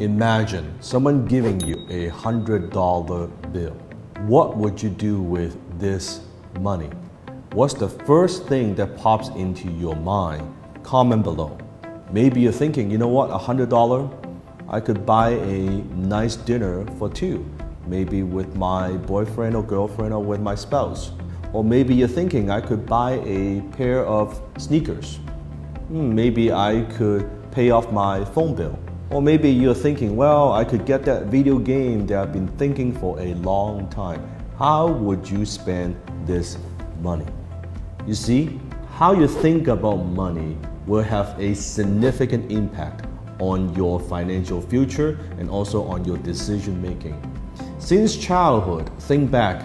Imagine someone giving you a $100 bill. What would you do with this money? What's the first thing that pops into your mind? Comment below. Maybe you're thinking, you know what, $100? I could buy a nice dinner for two. Maybe with my boyfriend or girlfriend or with my spouse. Or maybe you're thinking I could buy a pair of sneakers. Maybe I could pay off my phone bill. Or maybe you're thinking, well, I could get that video game that I've been thinking for a long time. How would you spend this money? You see, how you think about money will have a significant impact on your financial future and also on your decision making. Since childhood, think back,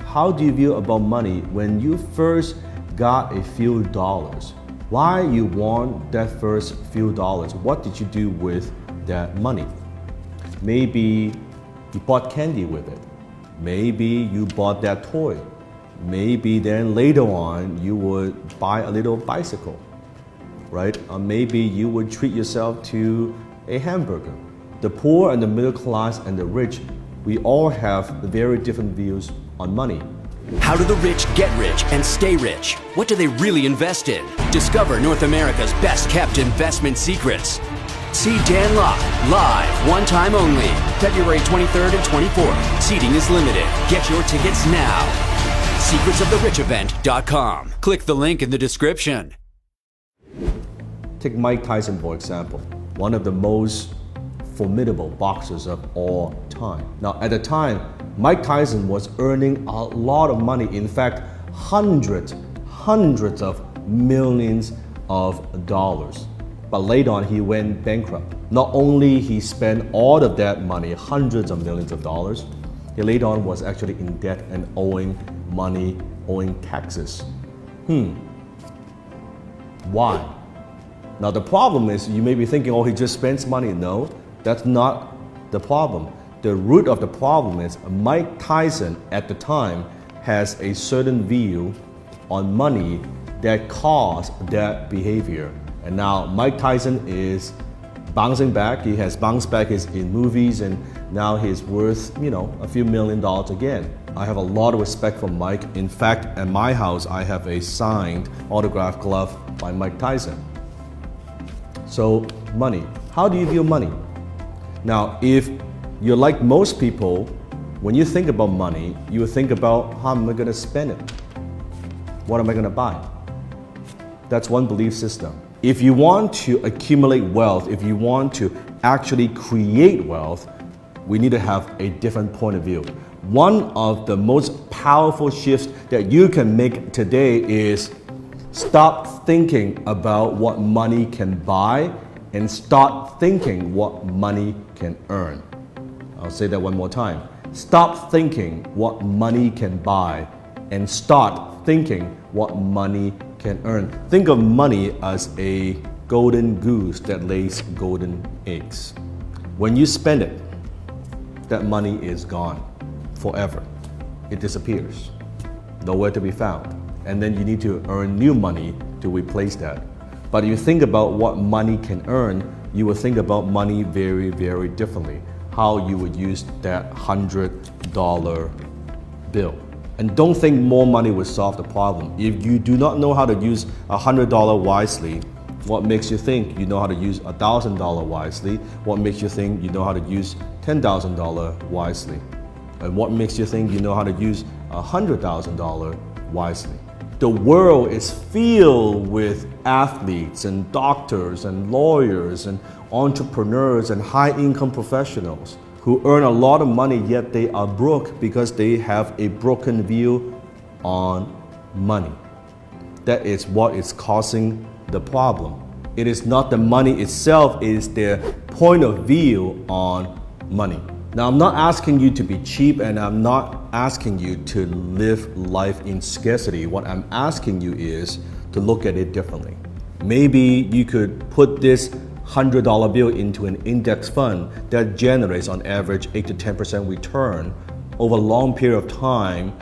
how do you feel about money when you first got a few dollars? Why you want that first few dollars? What did you do with that money? Maybe you bought candy with it. Maybe you bought that toy. Maybe then later on you would buy a little bicycle, right? Or maybe you would treat yourself to a hamburger. The poor and the middle class and the rich, we all have very different views on money. How do the rich get rich and stay rich? What do they really invest in? Discover North America's best kept investment secrets. See Dan Lok live, one time only, February 23rd and 24th. Seating is limited. Get your tickets now. secretsoftherichevent.com. Click the link in the description. Take Mike Tyson for example, one of the most formidable boxers of all time. Now at the time, Mike Tyson was earning a lot of money, in fact, hundreds of millions of dollars. But later on, he went bankrupt. Not only he spent all of that money, hundreds of millions of dollars, he later on was actually in debt and owing money, owing taxes. Why? Now the problem is, you may be thinking, oh, he just spends money. No, that's not the problem. The root of the problem is Mike Tyson at the time has a certain view on money that caused that behavior. And now Mike Tyson is bouncing back. He has bounced back in movies and now he's worth, a few $1 million again. I have a lot of respect for Mike. In fact, at my house, I have a signed autographed glove by Mike Tyson. So money, how do you view money? Now, if you're like most people, when you think about money, you think about how am I going to spend it? What am I going to buy? That's one belief system. If you want to accumulate wealth, if you want to actually create wealth, we need to have a different point of view. One of the most powerful shifts that you can make today is stop thinking about what money can buy and start thinking what money can earn. I'll say that one more time. Stop thinking what money can buy and start thinking what money can earn. Think of money as a golden goose that lays golden eggs. When you spend it, that money is gone forever. It disappears, nowhere to be found. And then you need to earn new money to replace that. But if you think about what money can earn, you will think about money very, very differently. How you would use that $100 bill. And don't think more money will solve the problem. If you do not know how to use $100 wisely, what makes you think you know how to use $1,000 wisely? What makes you think you know how to use $10,000 wisely? And what makes you think you know how to use $100,000 wisely? The world is filled with athletes and doctors and lawyers and entrepreneurs and high-income professionals who earn a lot of money, yet they are broke because they have a broken view on money. That is what is causing the problem. It is not the money itself, it is their point of view on money. Now, I'm not asking you to be cheap and I'm not asking you to live life in scarcity. What I'm asking you is to look at it differently. Maybe you could put this $100 bill into an index fund that generates on average 8 to 10% return over a long period of time.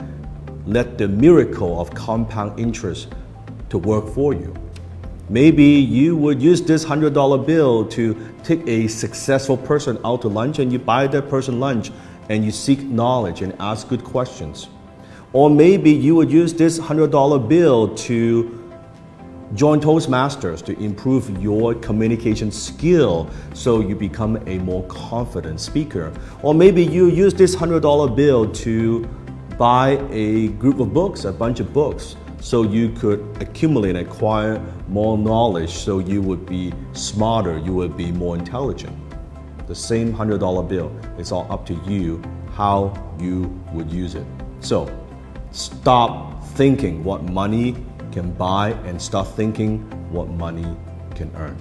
Let the miracle of compound interest to work for you. Maybe you would use this $100 bill to take a successful person out to lunch, and you buy that person lunch and you seek knowledge and ask good questions. Or maybe you would use this $100 bill to join Toastmasters to improve your communication skill so you become a more confident speaker. Or maybe you use this $100 bill to buy a group of books, a bunch of books, so you could accumulate and acquire more knowledge so you would be smarter, you would be more intelligent. The same $100 bill, it's all up to you how you would use it. So stop thinking what money can buy and start thinking what money can earn.